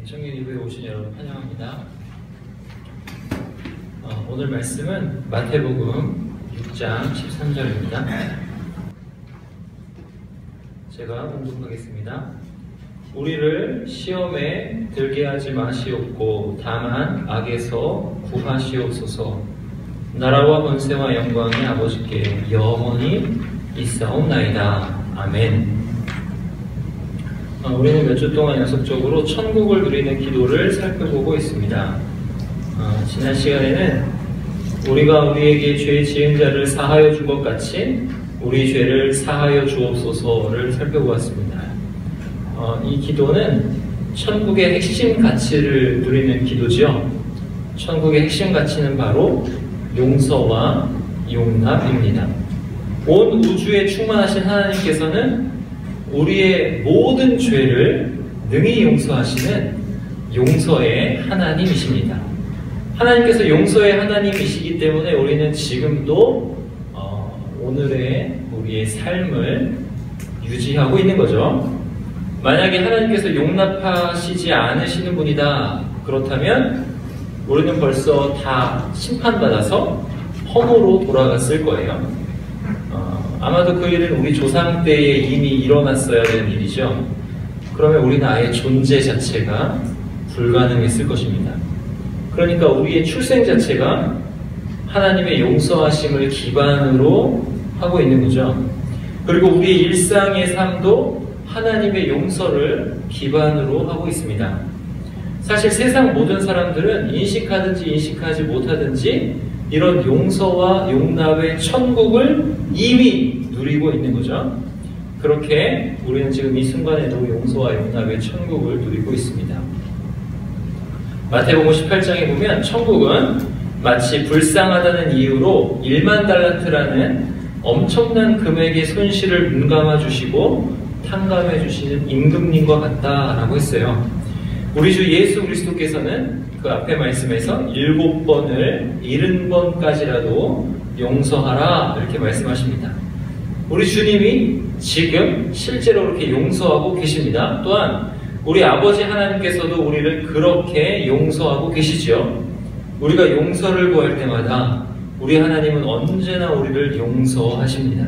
청년 예배에 오신 여러분 환영합니다. 오늘 말씀은 마태복음 6장 13절입니다. 제가 공독하겠습니다. 우리를 시험에 들게 하지 마시옵고 다만 악에서 구하시옵소서. 나라와 권세와 영광이 아버지께 영원히 있사옵나이다. 아멘. 우리는 몇 주 동안 연속적으로 천국을 누리는 기도를 살펴보고 있습니다. 지난 시간에는 우리가 우리에게 죄 지은 자를 사하여 준 것 같이 우리 죄를 사하여 주옵소서를 살펴보았습니다. 이 기도는 천국의 핵심 가치를 누리는 기도죠. 천국의 핵심 가치는 바로 용서와 용납입니다. 온 우주에 충만하신 하나님께서는 우리의 모든 죄를 능히 용서하시는 용서의 하나님이십니다. 하나님께서 용서의 하나님이시기 때문에 우리는 지금도 오늘의 우리의 삶을 유지하고 있는 거죠. 만약에 하나님께서 용납하시지 않으시는 분이다 그렇다면 우리는 벌써 다 심판받아서 험으로 돌아갔을 거예요. 아마도 그 일은 우리 조상 때에 이미 일어났어야 되는 일이죠. 그러면 우리는 아예 존재 자체가 불가능했을 것입니다. 그러니까 우리의 출생 자체가 하나님의 용서하심을 기반으로 하고 있는 거죠. 그리고 우리의 일상의 삶도 하나님의 용서를 기반으로 하고 있습니다. 사실 세상 모든 사람들은 인식하든지 인식하지 못하든지 이런 용서와 용납의 천국을 이미 누리고 있는 거죠. 그렇게 우리는 지금 이 순간에도 용서와 용납의 천국을 누리고 있습니다. 마태복음 18장에 보면 천국은 마치 불쌍하다는 이유로 1만 달란트라는 엄청난 금액의 손실을 눈감아 주시고 탕감해 주시는 임금님과 같다라고 했어요. 우리 주 예수 그리스도께서는 그 앞에 말씀에서 7번을 70번까지라도 용서하라 이렇게 말씀하십니다. 우리 주님이 지금 실제로 그렇게 용서하고 계십니다. 또한 우리 아버지 하나님께서도 우리를 그렇게 용서하고 계시죠. 우리가 용서를 구할 때마다 우리 하나님은 언제나 우리를 용서하십니다.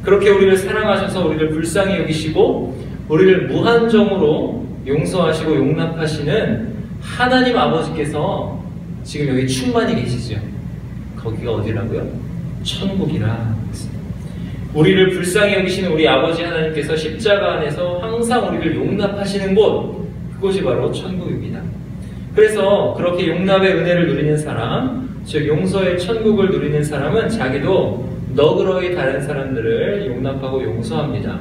그렇게 우리를 사랑하셔서 우리를 불쌍히 여기시고 우리를 무한정으로 용서하시고 용납하시는 하나님 아버지께서 지금 여기 충만히 계시죠. 거기가 어디라고요? 천국이라 했습니다. 우리를 불쌍히 여기시는 우리 아버지 하나님께서 십자가 안에서 항상 우리를 용납하시는 곳, 그곳이 바로 천국입니다. 그래서 그렇게 용납의 은혜를 누리는 사람, 즉 용서의 천국을 누리는 사람은 자기도 너그러이 다른 사람들을 용납하고 용서합니다.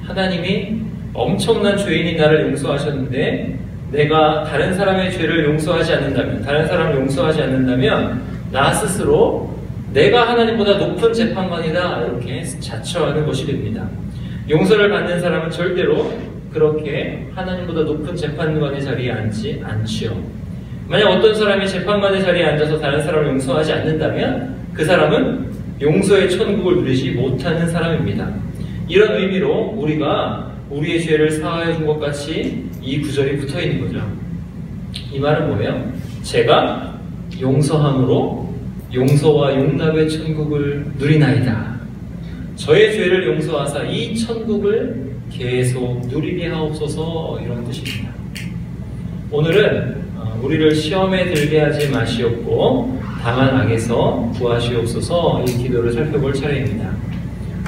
하나님이 엄청난 죄인인 나를 용서하셨는데 내가 다른 사람의 죄를 용서하지 않는다면, 다른 사람을 용서하지 않는다면 나 스스로 내가 하나님보다 높은 재판관이다 이렇게 자처하는 것이 됩니다. 용서를 받는 사람은 절대로 그렇게 하나님보다 높은 재판관의 자리에 앉지 않지요. 만약 어떤 사람이 재판관의 자리에 앉아서 다른 사람을 용서하지 않는다면 그 사람은 용서의 천국을 누리지 못하는 사람입니다. 이런 의미로 우리가 우리의 죄를 사하여 준 것 같이 이 구절이 붙어 있는 거죠. 이 말은 뭐예요? 제가 용서함으로 용서와 용납의 천국을 누리나이다. 저의 죄를 용서하사 이 천국을 계속 누리게 하옵소서 이런 뜻입니다. 오늘은 우리를 시험에 들게 하지 마시옵고 다만 악에서 구하시옵소서 이 기도를 살펴볼 차례입니다.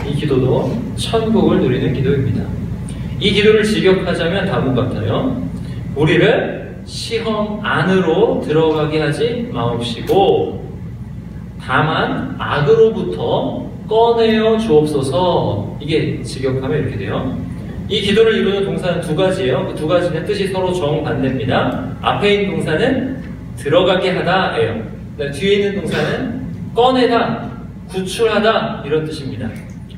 이 기도도 천국을 누리는 기도입니다. 이 기도를 직역하자면 다음과 같아요. 우리를 시험 안으로 들어가게 하지 마옵시고 다만 악으로부터 꺼내어 주옵소서. 이게 직역하면 이렇게 돼요. 이 기도를 이루는 동사는 두 가지예요. 그 두 가지는 뜻이 서로 정반대입니다. 앞에 있는 동사는 들어가게 하다예요. 뒤에 있는 동사는 꺼내다, 구출하다 이런 뜻입니다.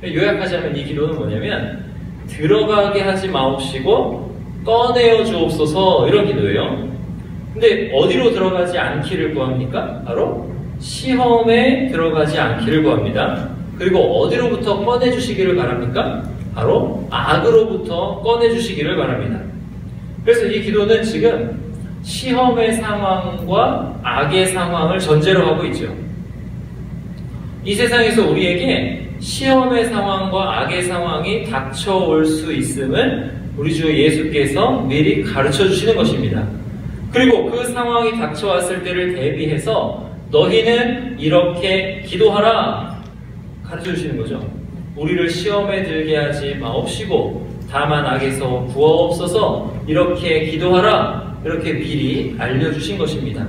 요약하자면 이 기도는 뭐냐면 들어가게 하지 마옵시고 꺼내어 주옵소서 이런 기도예요. 근데 어디로 들어가지 않기를 구합니까? 바로 시험에 들어가지 않기를 구합니다. 그리고 어디로부터 꺼내주시기를 바랍니까? 바로 악으로부터 꺼내주시기를 바랍니다. 그래서 이 기도는 지금 시험의 상황과 악의 상황을 전제로 하고 있죠. 이 세상에서 우리에게 시험의 상황과 악의 상황이 닥쳐올 수 있음을 우리 주 예수께서 미리 가르쳐 주시는 것입니다. 그리고 그 상황이 닥쳐왔을 때를 대비해서 너희는 이렇게 기도하라 가르쳐 주시는 거죠. 우리를 시험에 들게 하지 마옵시고 다만 악에서 구하옵소서 이렇게 기도하라 이렇게 미리 알려주신 것입니다.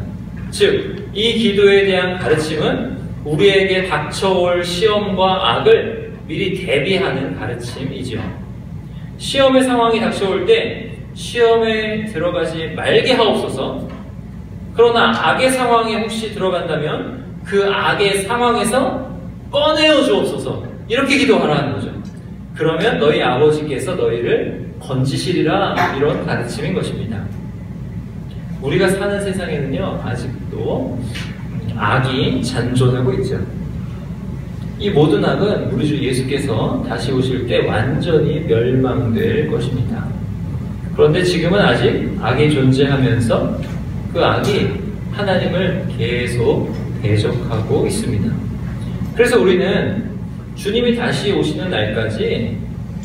즉, 이 기도에 대한 가르침은 우리에게 닥쳐올 시험과 악을 미리 대비하는 가르침이죠. 시험의 상황이 닥쳐올 때 시험에 들어가지 말게 하옵소서. 그러나 악의 상황에 혹시 들어간다면 그 악의 상황에서 꺼내어 주옵소서. 이렇게 기도하라는 거죠. 그러면 너희 아버지께서 너희를 건지시리라 이런 가르침인 것입니다. 우리가 사는 세상에는요 아직도 악이 잔존하고 있죠. 이 모든 악은 우리 주 예수께서 다시 오실 때 완전히 멸망될 것입니다. 그런데 지금은 아직 악이 존재하면서 그 악이 하나님을 계속 대적하고 있습니다. 그래서 우리는 주님이 다시 오시는 날까지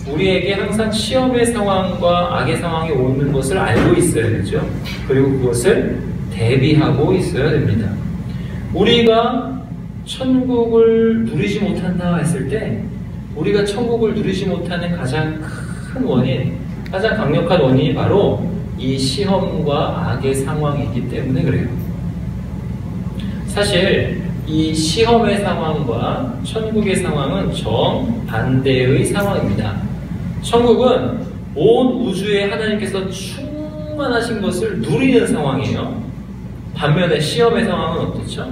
우리에게 항상 시험의 상황과 악의 상황이 오는 것을 알고 있어야 되죠. 그리고 그것을 대비하고 있어야 됩니다. 우리가 천국을 누리지 못한다 했을 때 우리가 천국을 누리지 못하는 가장 큰 원인, 가장 강력한 원인이 바로 이 시험과 악의 상황이기 때문에 그래요. 사실 이 시험의 상황과 천국의 상황은 정반대의 상황입니다. 천국은 온 우주에 하나님께서 충만하신 것을 누리는 상황이에요. 반면에 시험의 상황은 어떻죠?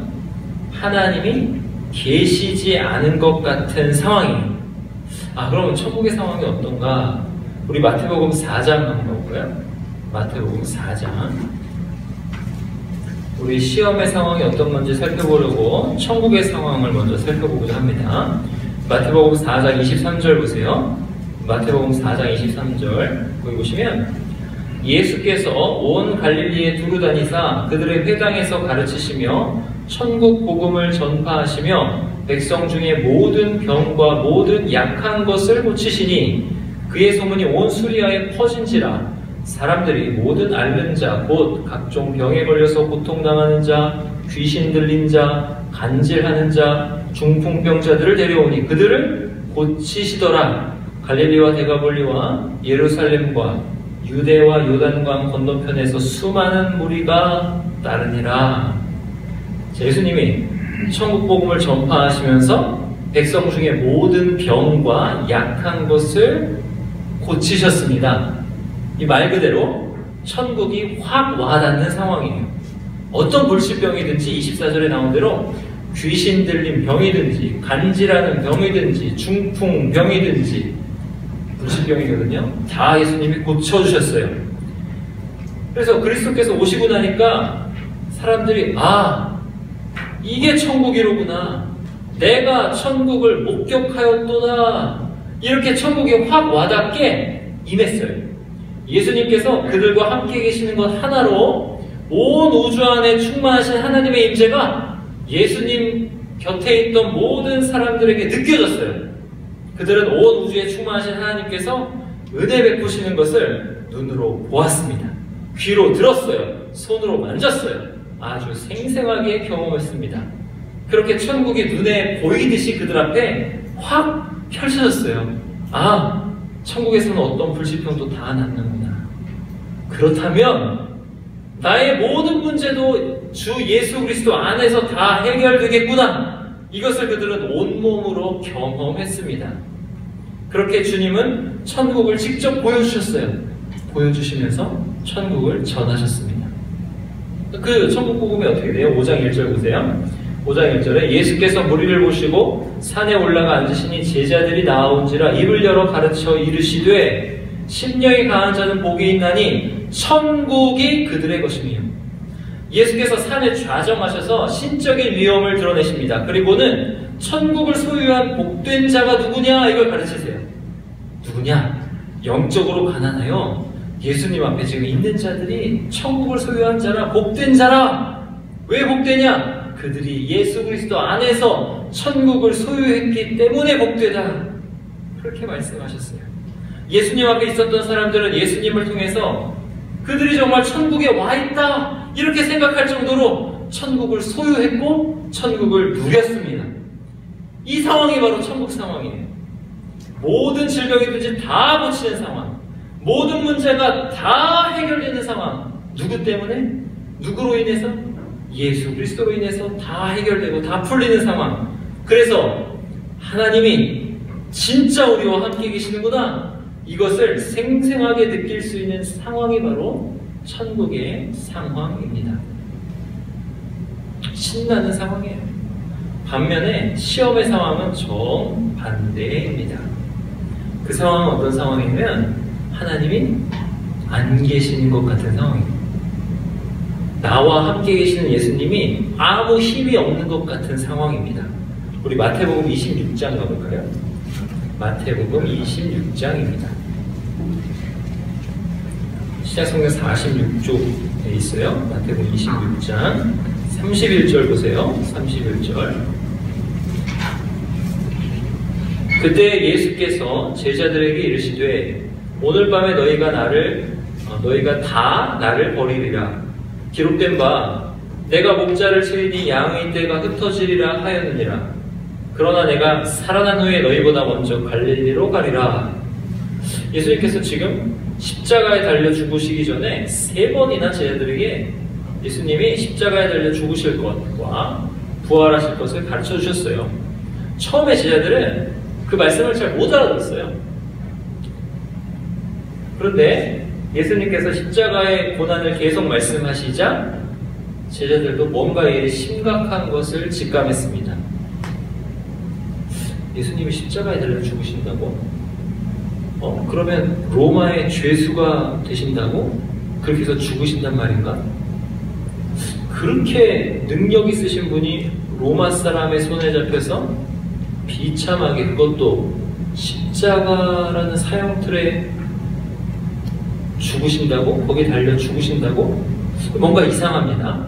하나님이 계시지 않은 것 같은 상황이에요. 그러면 천국의 상황이 어떤가? 우리 마태복음 4장 한번 볼까요? 마태복음 4장. 우리 시험의 상황이 어떤 건지 살펴보려고 천국의 상황을 먼저 살펴보고자 합니다. 마태복음 4장 23절 보세요. 마태복음 4장 23절 거기 보시면 예수께서 온 갈릴리에 두루 다니사 그들의 회당에서 가르치시며 천국 복음을 전파하시며 백성 중에 모든 병과 모든 약한 것을 고치시니 그의 소문이 온 수리아에 퍼진지라. 사람들이 모든 앓는 자, 곧 각종 병에 걸려서 고통당하는 자, 귀신 들린 자, 간질하는 자, 중풍병자들을 데려오니 그들을 고치시더라. 갈릴리와 데가볼리와 예루살렘과 유대와 요단강 건너편에서 수많은 무리가 따르니라. 예수님이 천국 복음을 전파하시면서 백성 중에 모든 병과 약한 것을 고치셨습니다. 이 말 그대로 천국이 확 와닿는 상황이에요. 어떤 불치병이든지 24절에 나온 대로 귀신 들린 병이든지 간질하는 병이든지 중풍병이든지 불치병이거든요. 다 예수님이 고쳐주셨어요. 그래서 그리스도께서 오시고 나니까 사람들이 이게 천국이로구나. 내가 천국을 목격하였도다. 이렇게 천국이 확 와닿게 임했어요. 예수님께서 그들과 함께 계시는 것 하나로 온 우주 안에 충만하신 하나님의 임재가 예수님 곁에 있던 모든 사람들에게 느껴졌어요. 그들은 온 우주에 충만하신 하나님께서 은혜 베푸시는 것을 눈으로 보았습니다. 귀로 들었어요. 손으로 만졌어요. 아주 생생하게 경험했습니다. 그렇게 천국이 눈에 보이듯이 그들 앞에 확 펼쳐졌어요. 천국에서는 어떤 불치병도 다 낫는구나. 그렇다면 나의 모든 문제도 주 예수 그리스도 안에서 다 해결되겠구나. 이것을 그들은 온몸으로 경험했습니다. 그렇게 주님은 천국을 직접 보여주셨어요. 보여주시면서 천국을 전하셨습니다. 그 천국 복음이 어떻게 돼요? 5장 1절 보세요. 5장 1절에 예수께서 무리를 보시고 산에 올라가 앉으시니 제자들이 나아온지라 입을 열어 가르쳐 이르시되 심령이 강한 자는 복이 있나니 천국이 그들의 것이며. 예수께서 산에 좌정하셔서 신적인 위엄을 드러내십니다. 그리고는 천국을 소유한 복된 자가 누구냐 이걸 가르치세요. 누구냐? 영적으로 가난하여 예수님 앞에 지금 있는 자들이 천국을 소유한 자라, 복된 자라. 왜 복되냐? 그들이 예수 그리스도 안에서 천국을 소유했기 때문에 복되다. 그렇게 말씀하셨어요. 예수님 앞에 있었던 사람들은 예수님을 통해서 그들이 정말 천국에 와 있다 이렇게 생각할 정도로 천국을 소유했고 천국을 누렸습니다. 이 상황이 바로 천국 상황이에요. 모든 질병이든지 다 고치는 상황, 모든 문제가 다 해결되는 상황. 누구 때문에? 누구로 인해서? 예수 그리스도로 인해서 다 해결되고 다 풀리는 상황. 그래서 하나님이 진짜 우리와 함께 계시는구나, 이것을 생생하게 느낄 수 있는 상황이 바로 천국의 상황입니다. 신나는 상황이에요. 반면에 시험의 상황은 정반대입니다. 그 상황은 어떤 상황이냐면 하나님이 안 계시는 것 같은 상황입니다. 나와 함께 계시는 예수님이 아무 힘이 없는 것 같은 상황입니다. 우리 마태복음 26장 가볼까요? 마태복음 26장입니다. 시작성경 46쪽에 있어요. 마태복음 26장 31절 보세요. 31절. 그때 예수께서 제자들에게 이르시되 오늘 밤에 너희가 다 나를 버리리라. 기록된 바 내가 목자를 치리니 양의 떼가 흩어지리라 하였느니라. 그러나 내가 살아난 후에 너희보다 먼저 갈릴리로 가리라. 예수님께서 지금 십자가에 달려 죽으시기 전에 3번이나 제자들에게 예수님이 십자가에 달려 죽으실 것과 부활하실 것을 가르쳐 주셨어요. 처음에 제자들은 그 말씀을 잘 못 알아들었어요. 그런데 예수님께서 십자가의 고난을 계속 말씀하시자 제자들도 뭔가 심각한 것을 직감했습니다. 예수님이 십자가에 달려 죽으신다고? 그러면 로마의 죄수가 되신다고? 그렇게 해서 죽으신단 말인가? 그렇게 능력 있으신 분이 로마 사람의 손에 잡혀서 비참하게, 그것도 십자가라는 사형틀에 죽으신다고? 거기에 달려 죽으신다고? 뭔가 이상합니다.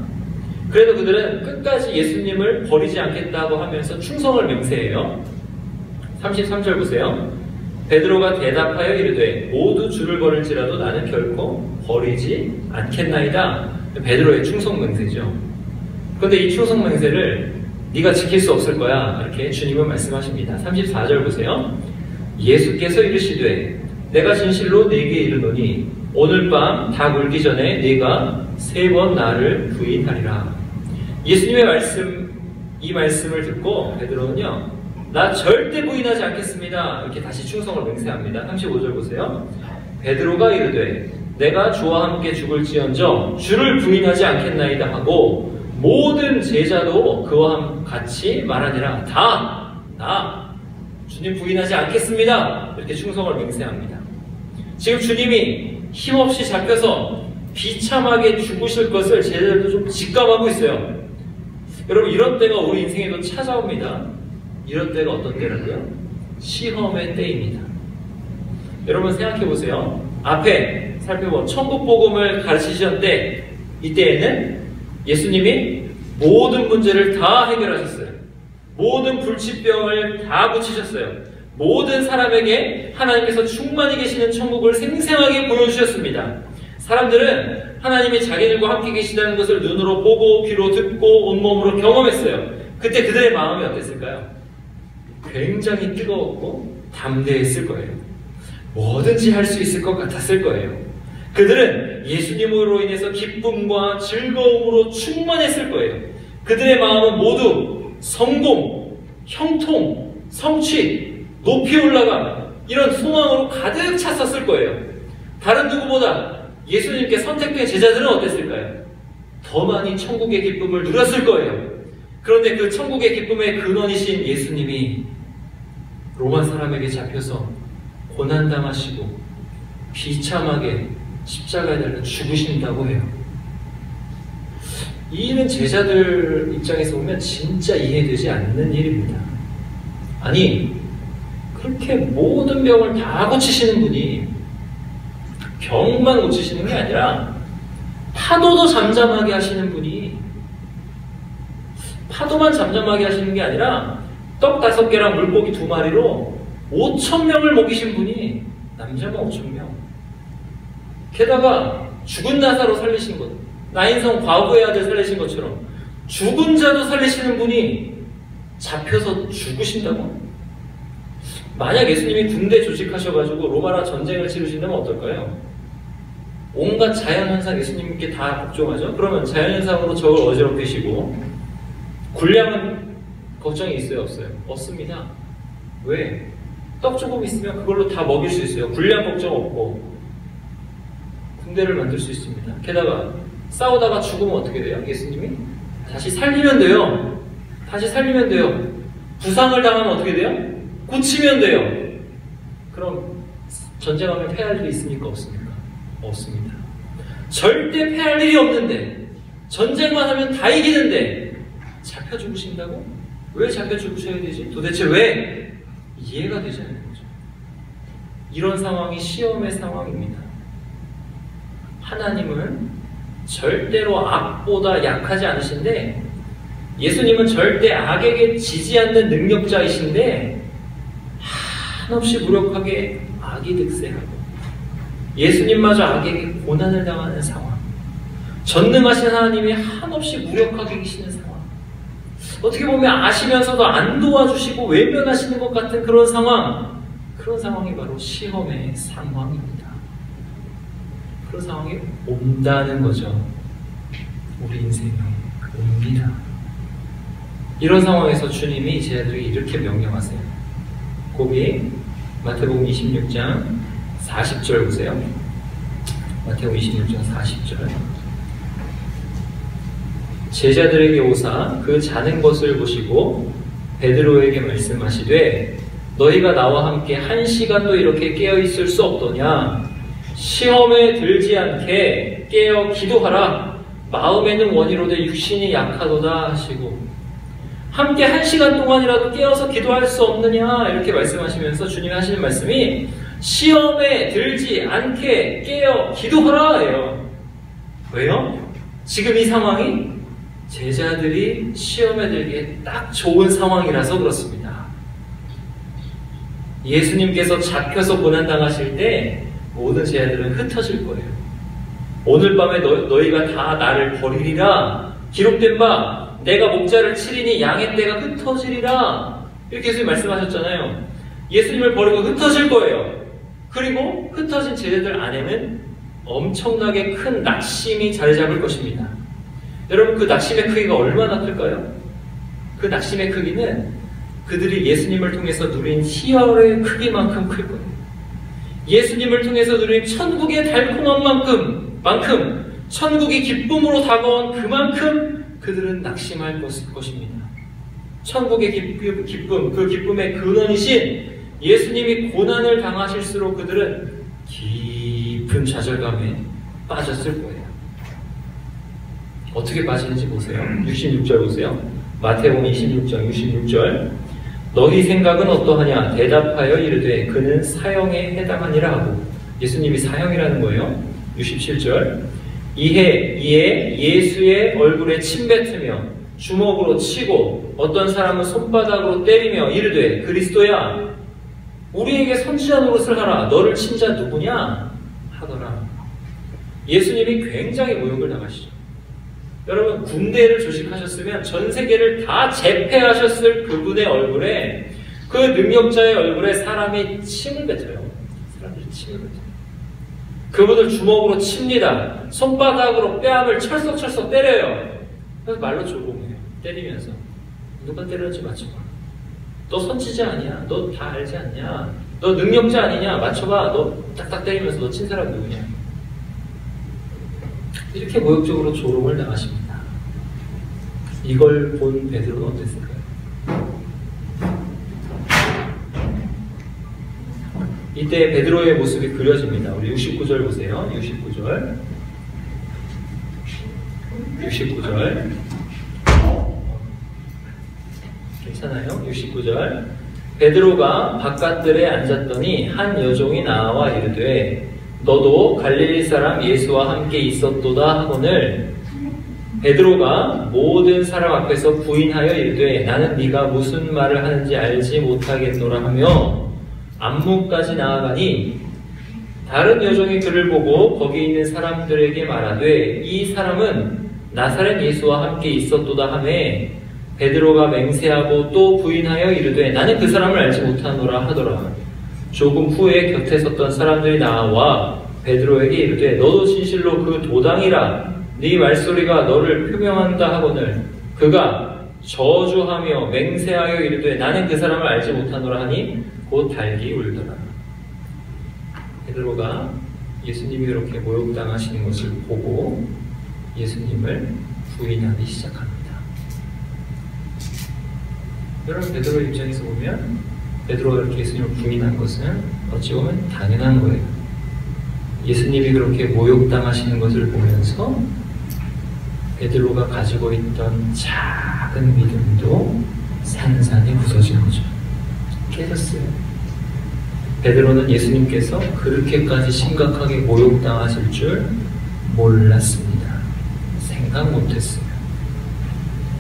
그래도 그들은 끝까지 예수님을 버리지 않겠다고 하면서 충성을 맹세해요. 33절 보세요. 베드로가 대답하여 이르되 모두 주를 버릴지라도 나는 결코 버리지 않겠나이다. 베드로의 충성 맹세죠. 그런데 이 충성 맹세를 네가 지킬 수 없을 거야, 이렇게 주님은 말씀하십니다. 34절 보세요. 예수께서 이르시되 내가 진실로 네게 이르노니 오늘 밤 닭 울기 전에 네가 3번 나를 부인하리라. 예수님의 이 말씀을 듣고 베드로는요, 나 절대 부인하지 않겠습니다, 이렇게 다시 충성을 맹세합니다. 35절 보세요. 베드로가 이르되 내가 주와 함께 죽을지언정 주를 부인하지 않겠나이다 하고 모든 제자도 그와 같이 말하니라. 나 주님 부인하지 않겠습니다, 이렇게 충성을 맹세합니다. 지금 주님이 힘없이 잡혀서 비참하게 죽으실 것을 제자들도 좀 직감하고 있어요. 여러분, 이런 때가 우리 인생에도 찾아옵니다. 이런 때가 어떤 때라고요? 시험의 때입니다. 여러분 생각해 보세요. 앞에 살펴본 천국 복음을 가르치셨는데 이때에는 예수님이 모든 문제를 다 해결하셨어요. 모든 불치병을 다 고치셨어요. 모든 사람에게 하나님께서 충만히 계시는 천국을 생생하게 보여주셨습니다. 사람들은 하나님이 자기들과 함께 계시다는 것을 눈으로 보고 귀로 듣고 온몸으로 경험했어요. 그때 그들의 마음이 어땠을까요? 굉장히 뜨거웠고 담대했을 거예요. 뭐든지 할 수 있을 것 같았을 거예요. 그들은 예수님으로 인해서 기쁨과 즐거움으로 충만했을 거예요. 그들의 마음은 모두 성공, 형통, 성취, 높이 올라감, 이런 소망으로 가득 찼었을 거예요. 다른 누구보다 예수님께 선택된 제자들은 어땠을까요? 더 많이 천국의 기쁨을 누렸을 거예요. 그런데 그 천국의 기쁨의 근원이신 예수님이 로마 사람에게 잡혀서 고난당하시고 비참하게 십자가에 달려 죽으신다고 해요. 이 일은 제자들 입장에서 보면 진짜 이해되지 않는 일입니다. 아니, 그렇게 모든 병을 다 고치시는 분이 병만 고치시는 게 아니라 파도도 잠잠하게 하시는 분이, 파도만 잠잠하게 하시는 게 아니라 떡 5개랑 물고기 2마리로 5,000명을 먹이신 분이 남자가 5,000명. 게다가 죽은 나사로 살리신 것, 나인성 과부의 아들 살리신 것처럼 죽은 자도 살리시는 분이 잡혀서 죽으신다고? 만약 예수님이 군대 조직하셔가지고 로마랑 전쟁을 치르신다면 어떨까요? 온갖 자연현상 예수님께 다 복종하죠? 그러면 자연현상으로 적을 어지럽히시고 군량은 걱정이 있어요? 없어요? 없습니다. 왜? 떡 조금 있으면 그걸로 다 먹일 수 있어요. 군량 걱정 없고 군대를 만들 수 있습니다. 게다가 싸우다가 죽으면 어떻게 돼요? 예수님이 다시 살리면 돼요. 다시 살리면 돼요. 부상을 당하면 어떻게 돼요? 고치면 돼요. 그럼 전쟁하면 패할 일이 있습니까? 없습니까? 없습니다. 절대 패할 일이 없는데, 전쟁만 하면 다 이기는데 잡혀 죽으신다고? 왜 잡혀 죽으셔야 되지? 도대체 왜? 이해가 되지 않는 거죠. 이런 상황이 시험의 상황입니다. 하나님은 절대로 악보다 약하지 않으신데, 예수님은 절대 악에게 지지 않는 능력자이신데 한없이 무력하게 악이 득세하고 예수님마저 악에게 고난을 당하는 상황, 전능하신 하나님이 한없이 무력하게 계시는 상황, 어떻게 보면 아시면서도 안 도와주시고 외면하시는 것 같은 그런 상황, 그런 상황이 바로 시험의 상황입니다. 그런 상황이 온다는 거죠. 우리 인생에 옵니다. 이런 상황에서 주님이 제자들에게 이렇게 명령하세요. 거기 마태복음 26장 40절 보세요. 마태복음 26장 40절. 제자들에게 오사 그 자는 것을 보시고 베드로에게 말씀하시되 너희가 나와 함께 1시간도 이렇게 깨어있을 수 없더냐. 시험에 들지 않게 깨어 기도하라. 마음에는 원이로되 육신이 약하도다 하시고, 함께 1시간 동안이라도 깨어서 기도할 수 없느냐 이렇게 말씀하시면서 주님이 하시는 말씀이 시험에 들지 않게 깨어 기도하라 예요. 왜요? 지금 이 상황이 제자들이 시험에 들기에 딱 좋은 상황이라서 그렇습니다. 예수님께서 잡혀서 고난당하실 때 모든 제자들은 흩어질 거예요. 오늘 밤에 너희가 다 나를 버리리라 기록된 바 내가 목자를 치리니 양의 떼가 흩어지리라 이렇게 예수님 말씀하셨잖아요. 예수님을 버리고 흩어질 거예요. 그리고 흩어진 제자들 안에는 엄청나게 큰 낙심이 자리 잡을 것입니다. 여러분, 그 낙심의 크기가 얼마나 클까요? 그 낙심의 크기는 그들이 예수님을 통해서 누린 희열의 크기만큼 클 거예요. 예수님을 통해서 누린 천국의 달콤한 만큼 천국이 기쁨으로 다가온 그만큼 그들은 낙심할 것입니다. 천국의 기쁨, 그 기쁨의 근원이신 예수님이 고난을 당하실수록 그들은 깊은 좌절감에 빠졌을 거예요. 어떻게 빠지는지 보세요. 66절 보세요. 마태복음 26장 66절. 너희 생각은 어떠하냐? 대답하여 이르되 그는 사형에 해당하니라 하고. 예수님이 사형이라는 거예요. 67절. 이에 예수의 얼굴에 침 뱉으며 주먹으로 치고 어떤 사람은 손바닥으로 때리며 이르되 그리스도야 우리에게 선지자 노릇을 하라. 너를 친 자 누구냐? 하더라. 예수님이 굉장히 모욕을 당하시죠. 여러분, 군대를 조직하셨으면 전 세계를 다 제패하셨을 그분의 얼굴에, 그 능력자의 얼굴에 사람이 침을 뱉어요. 사람들이 침을 뱉어요. 그분을 주먹으로 칩니다. 손바닥으로 뺨을 철썩철썩 때려요. 그래서 말로 조롱해요. 때리면서. 누가 때렸는지 맞춰봐. 너 선지자 아니야? 너 다 알지 않냐? 너 능력자 아니냐? 맞춰봐. 너 딱딱 때리면서 너 친 사람 누구냐? 이렇게 모욕적으로 조롱을 당하십니다. 이걸 본 베드로는 어땠을까요? 이때 베드로의 모습이 그려집니다. 우리 69절 보세요. 69절. 괜찮아요? 69절. 베드로가 바깥들에 앉았더니 한 여종이 나와 이르되 너도 갈릴리 사람 예수와 함께 있었도다 하거늘 베드로가 모든 사람 앞에서 부인하여 이르되 나는 네가 무슨 말을 하는지 알지 못하겠노라 하며 안문까지 나아가니 다른 여종이 그를 보고 거기 있는 사람들에게 말하되 이 사람은 나사렛 예수와 함께 있었도다 하매 베드로가 맹세하고 또 부인하여 이르되 나는 그 사람을 알지 못하노라 하더라. 조금 후에 곁에 섰던 사람들이 나와 베드로에게 이르되 너도 진실로 그 도당이라 네 말소리가 너를 표명한다 하거늘 그가 저주하며 맹세하여 이르되 나는 그 사람을 알지 못하노라 하니 곧 달기 울더라. 베드로가 예수님이 그렇게 모욕당하시는 것을 보고 예수님을 부인하기 시작합니다. 여러분 베드로 입장에서 보면 베드로가 이렇게 예수님을 부인한 것은 어찌 보면 당연한 거예요. 예수님이 그렇게 모욕당하시는 것을 보면서 베드로가 가지고 있던 작은 믿음도 산산이 부서진 거죠. 깨졌어요. 베드로는 예수님께서 그렇게까지 심각하게 모욕당하실 줄 몰랐습니다. 생각 못했어요.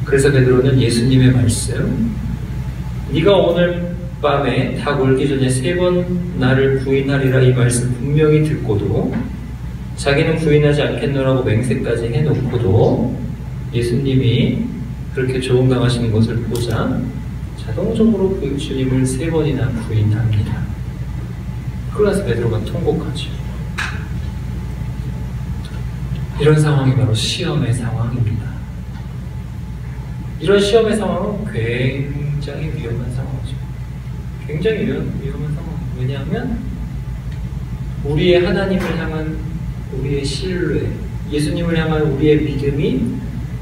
그래서 베드로는 예수님의 말씀, 네가 오늘 밤에 닭 울기 전에 3번 나를 부인하리라 이 말씀 분명히 듣고도 자기는 부인하지 않겠노라고 맹세까지 해놓고도 예수님이 그렇게 조롱당하시는 것을 보자 자동적으로 그 주님을 3번이나 부인합니다. 그러나서 베드로가 통곡하죠. 이런 상황이 바로 시험의 상황입니다. 이런 시험의 상황은 굉장히 위험한 상황이죠. 굉장히 위험한 상황. 왜냐하면 우리의 하나님을 향한 우리의 신뢰, 예수님을 향한 우리의 믿음이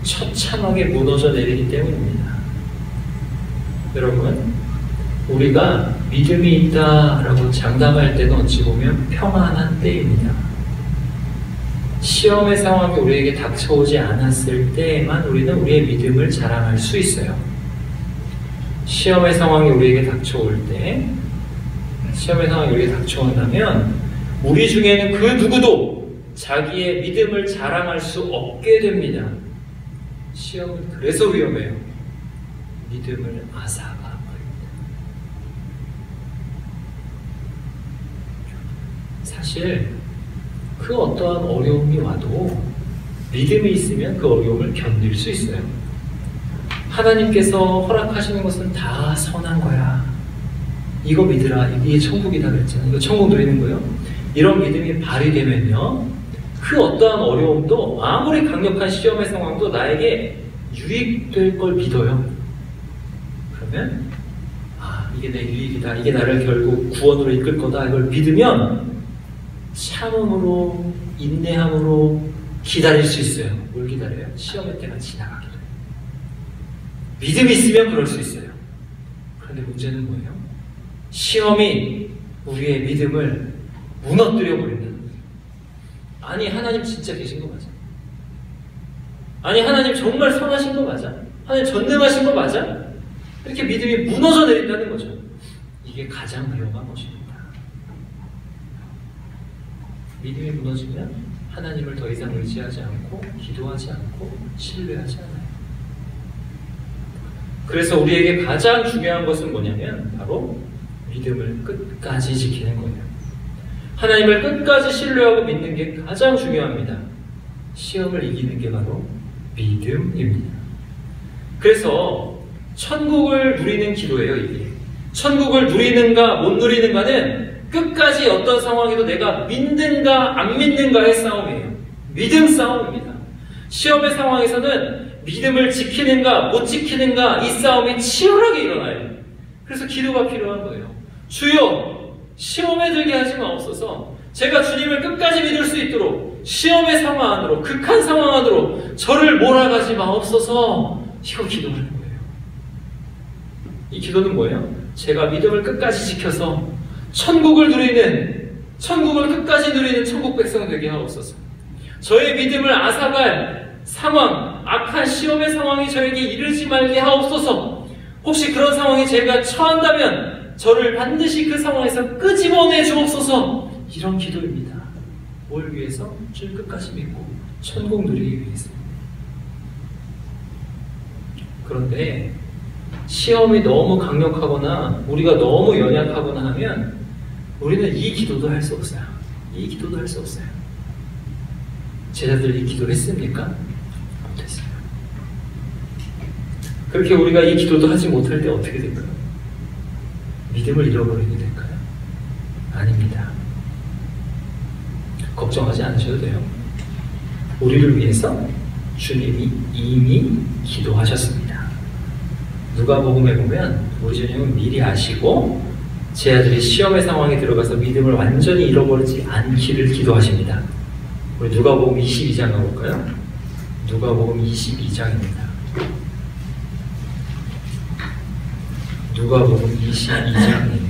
처참하게 무너져 내리기 때문입니다. 여러분, 우리가 믿음이 있다라고 장담할 때는 어찌 보면 평안한 때입니다. 시험의 상황이 우리에게 닥쳐오지 않았을 때만 우리는 우리의 믿음을 자랑할 수 있어요. 시험의 상황이 우리에게 닥쳐올 때, 시험의 상황이 우리에게 닥쳐온다면 우리 중에는 그 누구도 자기의 믿음을 자랑할 수 없게 됩니다. 시험은 그래서 위험해요. 믿음을 앗아가 버립니다. 사실 그 어떠한 어려움이 와도 믿음이 있으면 그 어려움을 견딜 수 있어요. 하나님께서 허락하시는 것은 다 선한 거야. 이거 믿으라. 이게 천국이다 그랬잖아요. 이거 천국 누리는 거예요. 이런 믿음이 발휘되면요, 그 어떠한 어려움도 아무리 강력한 시험의 상황도 나에게 유익될 걸 믿어요. 그러면 이게 내 유익이다. 이게 나를 결국 구원으로 이끌 거다. 이걸 믿으면 참음으로 인내함으로 기다릴 수 있어요. 뭘 기다려요? 시험의 때가 지나가기를. 믿음이 있으면 그럴 수 있어요. 그런데 문제는 뭐예요? 시험이 우리의 믿음을 무너뜨려 버린다는 거예요. 아니 하나님 진짜 계신 거 맞아? 아니 하나님 정말 선하신 거 맞아? 하나님 전능하신 거 맞아? 이렇게 믿음이 무너져 내린다는 거죠. 이게 가장 위험한 것입니다. 믿음이 무너지면 하나님을 더 이상 의지하지 않고 기도하지 않고 신뢰하지 않아요. 그래서 우리에게 가장 중요한 것은 뭐냐면 바로 믿음을 끝까지 지키는 거예요. 하나님을 끝까지 신뢰하고 믿는 게 가장 중요합니다. 시험을 이기는 게 바로 믿음입니다. 그래서 천국을 누리는 기도예요. 이게 천국을 누리는가 못 누리는가는 끝까지 어떤 상황에도 내가 믿는가 안 믿는가의 싸움이에요. 믿음 싸움입니다. 시험의 상황에서는 믿음을 지키는가 못 지키는가 이 싸움이 치열하게 일어나요. 그래서 기도가 필요한 거예요. 주여 시험에 들게 하지 마옵소서. 제가 주님을 끝까지 믿을 수 있도록 시험의 상황 안으로 극한 상황 안으로 저를 몰아가지 마옵소서. 이거 기도하는 거예요. 이 기도는 뭐예요? 제가 믿음을 끝까지 지켜서 천국을 끝까지 누리는 천국 백성 되게 하옵소서. 저의 믿음을 앗아갈 상황, 악한 시험의 상황이 저에게 이르지 말게 하옵소서. 혹시 그런 상황에 제가 처한다면 저를 반드시 그 상황에서 끄집어내 주옵소서. 이런 기도입니다. 뭘 위해서? 주님 끝까지 믿고 천국 누리기 위해서. 그런데 시험이 너무 강력하거나 우리가 너무 연약하거나 하면 우리는 이 기도도 할 수 없어요. 이 기도도 할 수 없어요. 제자들이 기도를 했습니까? 못했어요. 그렇게 우리가 이 기도도 하지 못할 때 어떻게 될까요? 믿음을 잃어버리게 될까요? 아닙니다. 걱정하지 않으셔도 돼요. 우리를 위해서 주님이 이미 기도하셨습니다. 누가복음에 보면 우리 주님은 미리 아시고 제 아들이 시험의 상황에 들어가서 믿음을 완전히 잃어버리지 않기를 기도하십니다. 우리 누가복음 22장 가볼까요? 누가복음 22장입니다. 누가복음 22장이에요.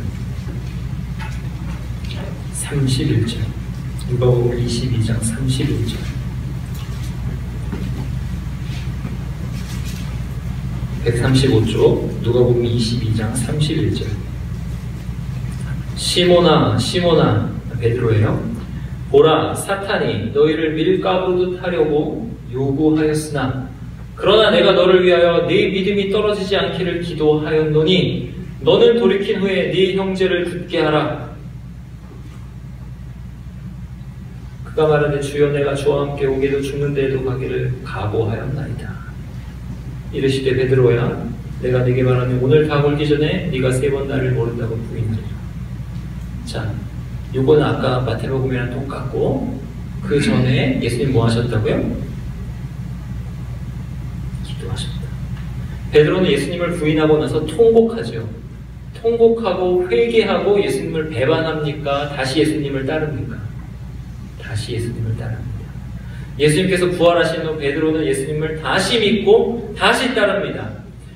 31절. 누가복음 22장 31절. (135쪽) 누가복음 22장 31절. 시몬아 시몬아, 베드로예요. 보라, 사탄이 너희를 밀가부르듯 하려고 요구하였으나 그러나 내가 너를 위하여 네 믿음이 떨어지지 않기를 기도하였노니 너는 돌이킨 후에 네 형제를 굳게 하라. 그가 말하되 주여 내가 주와 함께 오게도 죽는 데에도 가기를 각오하였나이다. 이르시되 베드로야, 내가 네게 말하니 오늘 다 걸기 전에 네가 3번 나를 모른다고 부인하리라. 자, 요거는 아까 마태복음이랑 똑같고 그 전에 예수님 뭐 하셨다고요? 기도하셨다. 베드로는 예수님을 부인하고 나서 통곡하죠. 통곡하고 회개하고 예수님을 배반합니까? 다시 예수님을 따릅니까? 다시 예수님을 따릅니다. 예수님께서 부활하신 후 베드로는 예수님을 다시 믿고 다시 따릅니다.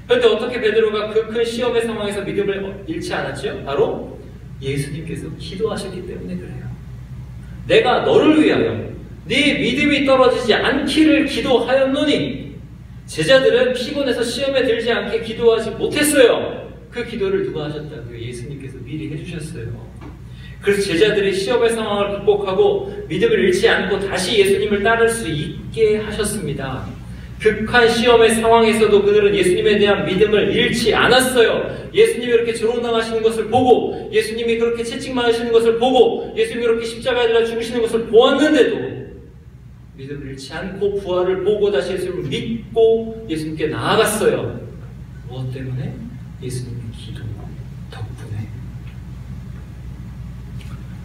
그런데 어떻게 베드로가 그 큰 시험의 상황에서 믿음을 잃지 않았죠? 바로 예수님께서 기도하셨기 때문에 그래요. 내가 너를 위하여 네 믿음이 떨어지지 않기를 기도하였노니. 제자들은 피곤해서 시험에 들지 않게 기도하지 못했어요. 그 기도를 누가 하셨다고요? 예수님께서 미리 해주셨어요. 그래서 제자들이 시험의 상황을 극복하고 믿음을 잃지 않고 다시 예수님을 따를 수 있게 하셨습니다. 극한 시험의 상황에서도 그들은 예수님에 대한 믿음을 잃지 않았어요. 예수님이 그렇게 조롱당하시는 것을 보고, 예수님이 그렇게 채찍맞으시는 것을 보고, 예수님이 그렇게 십자가에 달려 죽으시는 것을 보았는데도 믿음을 잃지 않고 부활을 보고 다시 예수님을 믿고 예수님께 나아갔어요. 무엇 때문에? 예수님의 기도 덕분에.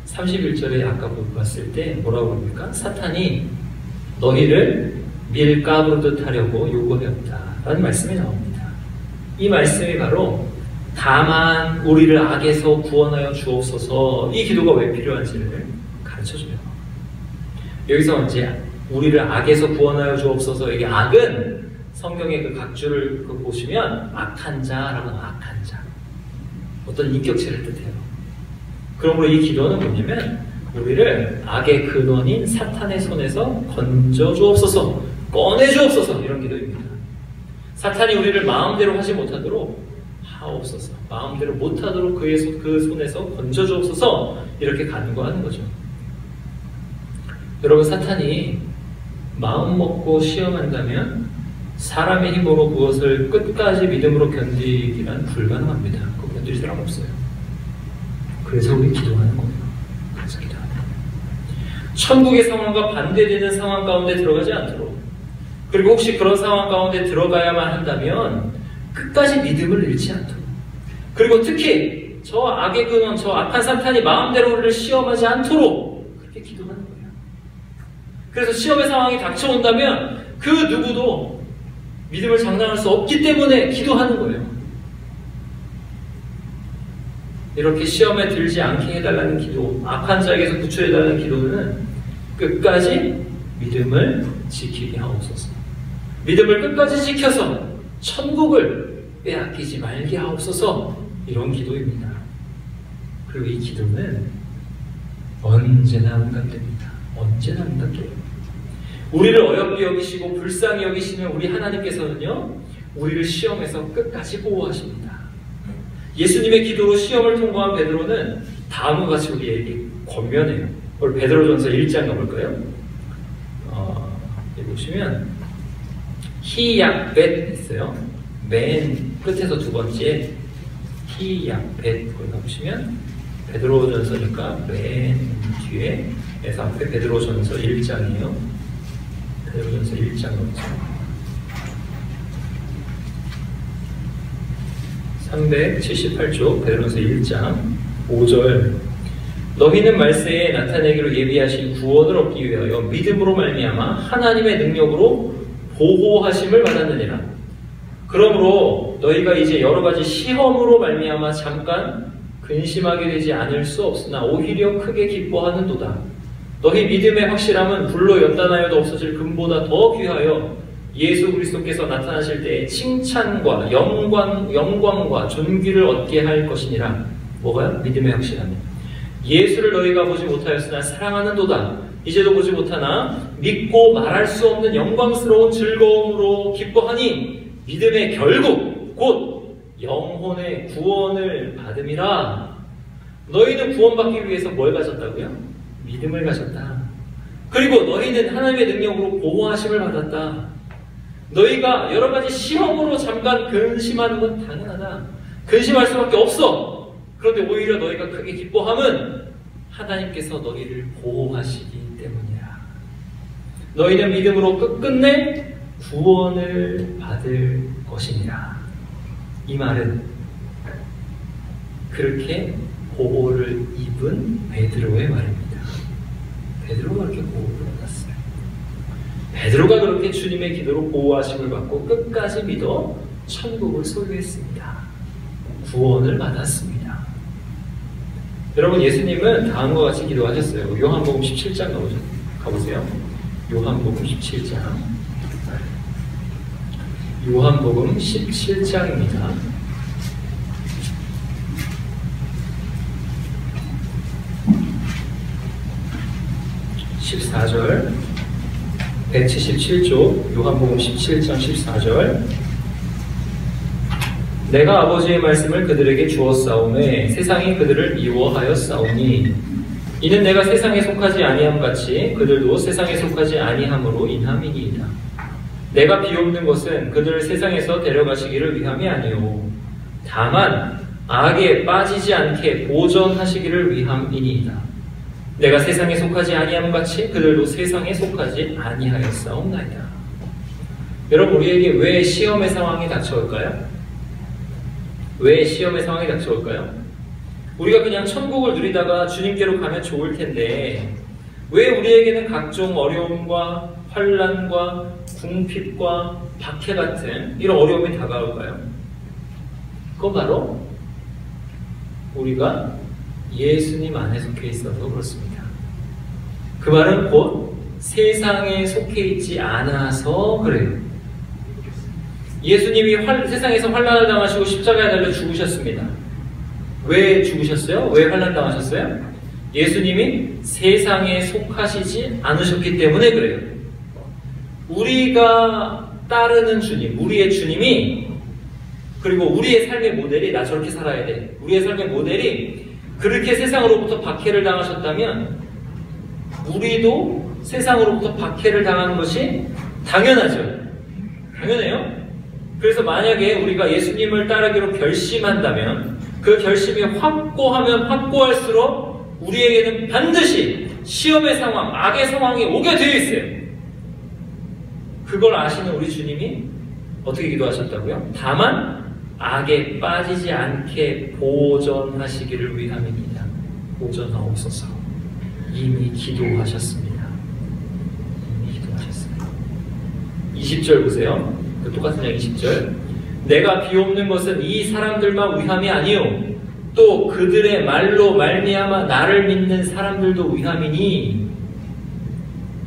31절에 아까 봤을 때 뭐라고 합니까? 사탄이 너희를 밀가부르듯 하려고 요구하였다 라는 말씀이 나옵니다. 이 말씀이 바로 다만 우리를 악에서 구원하여 주옵소서, 이 기도가 왜 필요한지를 가르쳐줘요. 여기서 이제 우리를 악에서 구원하여 주옵소서, 이게 악은 성경의 그 각주를 보시면 악한 자라고 하면 악한 자, 어떤 인격체를 뜻해요. 그러므로 이 기도는 뭐냐면 우리를 악의 근원인 사탄의 손에서 건져 주옵소서, 꺼내 주옵소서, 이런 기도입니다. 사탄이 우리를 마음대로 하지 못하도록 하옵소서, 마음대로 못하도록 그 손에서 건져 주옵소서, 이렇게 간구하는 거죠. 여러분, 사탄이 마음 먹고 시험한다면 사람의 힘으로 그것을 끝까지 믿음으로 견디기란 불가능합니다. 그거 견딜 사람 없어요. 그래서 우리 기도하는 거예요. 그래서 기도하는 거예요. 천국의 상황과 반대되는 상황 가운데 들어가지 않도록, 그리고 혹시 그런 상황 가운데 들어가야만 한다면 끝까지 믿음을 잃지 않도록, 그리고 특히 저 악의 근원, 저 악한 사탄이 마음대로 우리를 시험하지 않도록 그렇게 기도하는 거예요. 그래서 시험의 상황이 닥쳐온다면 그 누구도 믿음을 장담할 수 없기 때문에 기도하는 거예요. 이렇게 시험에 들지 않게 해달라는 기도, 악한 자에게서 구출해달라는 기도는 끝까지 믿음을 지키게 하옵소서, 믿음을 끝까지 지켜서 천국을 빼앗기지 말게 하옵소서, 이런 기도입니다. 그리고 이 기도는 언제나 응답됩니다. 언제나 응답돼요. 우리를 어렵게 여기시고 불쌍히 여기시는 우리 하나님께서는요, 우리를 시험에서 끝까지 보호하십니다. 예수님의 기도로 시험을 통과한 베드로는 다음과 같이 우리에게 권면해요. 오늘 베드로전서 1장 가볼까요? 여기 보시면 히약벳 있어요. 맨 끝에서 두 번째 히약벳 거기 가보시면 베드로전서니까 맨 뒤에에서 앞에 베드로전서 1장이에요. 베드로전서 1장 가보죠. 378쪽 베드로전서 1장 5절 너희는 말세에 나타내기로 예비하신 구원을 얻기 위하여 믿음으로 말미암아 하나님의 능력으로 보호하심을 받았느니라. 그러므로 너희가 이제 여러 가지 시험으로 말미암아 잠깐 근심하게 되지 않을 수 없으나 오히려 크게 기뻐하는도다. 너희 믿음의 확실함은 불로 연단하여도 없어질 금보다 더 귀하여 예수 그리스도께서 나타나실 때에 칭찬과 영광과 존귀를 얻게 할 것이니라. 뭐가요? 믿음의 확실함이. 예수를 너희가 보지 못하였으나 사랑하는도다. 이제도 보지 못하나 믿고 말할 수 없는 영광스러운 즐거움으로 기뻐하니 믿음의 결국 곧 영혼의 구원을 받음이라. 너희는 구원받기 위해서 뭘 가졌다고요? 믿음을 가졌다. 그리고 너희는 하나님의 능력으로 보호하심을 받았다. 너희가 여러 가지 시험으로 잠깐 근심하는 건 당연하다. 근심할 수밖에 없어. 그런데 오히려 너희가 크게 기뻐함은 하나님께서 너희를 보호하시기 때문이라. 너희는 믿음으로 끝끝내 구원을 받을 것이니라. 이 말은 그렇게 보호를 입은 베드로의 말입니다. 베드로가 그렇게 보호를 받았어요. 베드로가 그렇게 주님의 기도로 보호하심을 받고 끝까지 믿어 천국을 소유했습니다. 구원을 받았습니다. 여러분, 예수님은 다음과 같이 기도하셨어요. 요한복음 17장 가보세요. 요한복음 17장. 요한복음 17장입니다. 14절 177쪽 요한복음 17장 14절 내가 아버지의 말씀을 그들에게 주었사오매 세상이 그들을 미워하였사오니 이는 내가 세상에 속하지 아니함 같이 그들도 세상에 속하지 아니함으로 인함이니이다. 내가 비옵는 것은 그들을 세상에서 데려가시기를 위함이 아니오 다만 악에 빠지지 않게 보전하시기를 위함이니이다. 내가 세상에 속하지 아니함 같이 그들도 세상에 속하지 아니하였사옵나이다. 여러분, 우리에게 왜 시험의 상황이 닥쳐올까요? 왜 시험의 상황이 닥쳐올까요? 우리가 그냥 천국을 누리다가 주님께로 가면 좋을 텐데 왜 우리에게는 각종 어려움과 환난과 궁핍과 박해 같은 이런 어려움이 다가올까요? 그건 바로 우리가 예수님 안에 속해 있어서 그렇습니다. 그 말은 곧 세상에 속해 있지 않아서 그래요. 예수님이 세상에서 환난을 당하시고 십자가에 달려 죽으셨습니다. 왜 죽으셨어요? 왜 환난 당하셨어요? 예수님이 세상에 속하시지 않으셨기 때문에 그래요. 우리가 따르는 주님, 우리의 주님이 그리고 우리의 삶의 모델이 나 저렇게 살아야 돼. 우리의 삶의 모델이 그렇게 세상으로부터 박해를 당하셨다면 우리도 세상으로부터 박해를 당하는 것이 당연하죠. 당연해요. 그래서 만약에 우리가 예수님을 따르기로 결심한다면 그 결심이 확고하면 확고할수록 우리에게는 반드시 시험의 상황, 악의 상황이 오게 되어 있어요. 그걸 아시는 우리 주님이 어떻게 기도하셨다고요? 다만 악에 빠지지 않게 보전하시기를 위함입니다. 보전하옵소서. 이미 기도하셨습니다. 이미 기도하셨습니다. 20절 보세요. 그 똑같은 장 20절. 내가 비옵는 것은 이 사람들만 위함이 아니요 또 그들의 말로 말미암아 나를 믿는 사람들도 위함이니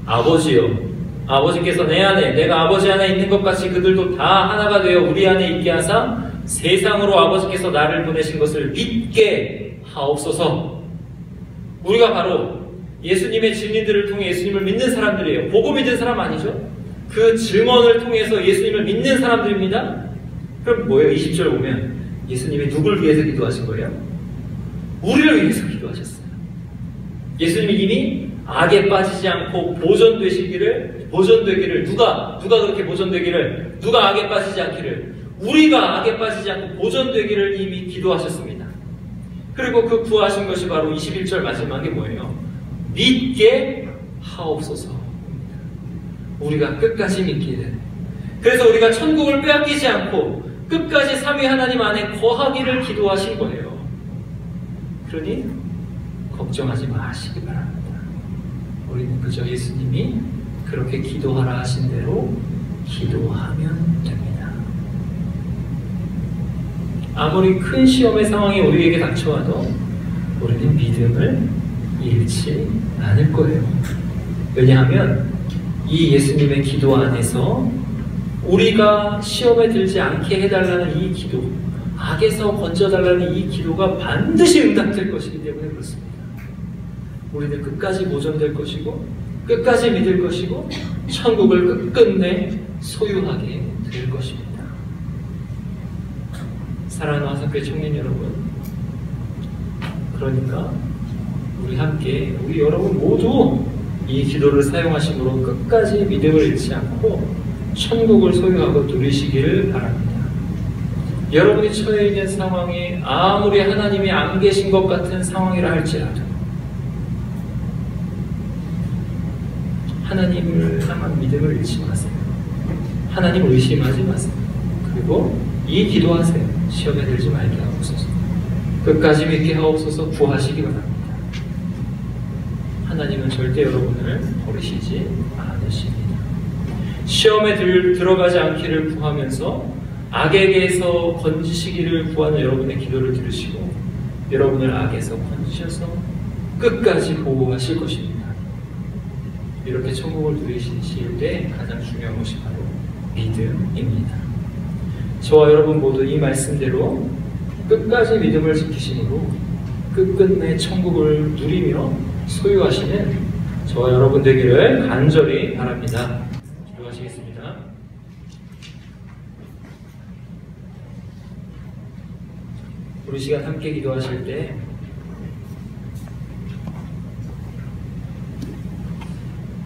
아버지여 아버지께서 내 안에 내가 아버지 안에 있는 것 같이 그들도 다 하나가 되어 우리 안에 있게 하사 세상으로 아버지께서 나를 보내신 것을 믿게 하옵소서. 우리가 바로 예수님의 증인들을 통해 예수님을 믿는 사람들이에요. 보고 믿은 사람 아니죠? 그 증언을 통해서 예수님을 믿는 사람들입니다. 그럼 뭐예요? 20절 보면 예수님이 누굴 위해서 기도하신 거예요? 우리를 위해서 기도하셨어요. 예수님이 이미 악에 빠지지 않고 보존되기를 누가 그렇게 보존되기를, 누가 악에 빠지지 않기를, 우리가 악에 빠지지 않고 보존되기를 이미 기도하셨습니다. 그리고 그 구하신 것이 바로 21절 마지막에 뭐예요? 믿게 하옵소서. 우리가 끝까지 믿기를. 그래서 우리가 천국을 빼앗기지 않고 끝까지 삼위 하나님 안에 거하기를 기도하신 거예요. 그러니 걱정하지 마시기 바랍니다. 우리는 그저 예수님이 그렇게 기도하라 하신 대로 기도하면 됩니다. 아무리 큰 시험의 상황이 우리에게 닥쳐와도 우리는 믿음을 잃지 않을 거예요. 왜냐하면 이 예수님의 기도 안에서 우리가 시험에 들지 않게 해달라는 이 기도, 악에서 건져달라는 이 기도가 반드시 응답될 것이기 때문에 그렇습니다. 우리는 끝까지 보존될 것이고 끝까지 믿을 것이고 천국을 끝끝내 소유하게 될 것입니다. 사랑하는 화성교회 청년 여러분, 그러니까 우리 함께, 우리 여러분 모두 이 기도를 사용하심으로 끝까지 믿음을 잃지 않고 천국을 소유하고 누리시기를 바랍니다. 여러분이 처해 있는 상황이 아무리 하나님이 안 계신 것 같은 상황이라 할지라도 하나님을 향한 믿음을 잃지 마세요. 하나님을 의심하지 마세요. 그리고 이 기도하세요. 시험에 들지 말게 하옵소서. 끝까지 믿게 하옵소서. 구하시기 바랍니다. 하나님은 절대 여러분을 버리시지 않으십니다. 시험에 들어가지 않기를 구하면서 악에게서 건지시기를 구하는 여러분의 기도를 들으시고 여러분을 악에서 건지셔서 끝까지 보호하실 것입니다. 이렇게 천국을 누리실 때 가장 중요한 것이 바로 믿음입니다. 저와 여러분 모두 이 말씀대로 끝까지 믿음을 지키심으로 끝끝내 천국을 누리며 소유하시는 저와 여러분 되기를 간절히 바랍니다. 기도하시겠습니다. 우리 시간 함께 기도하실 때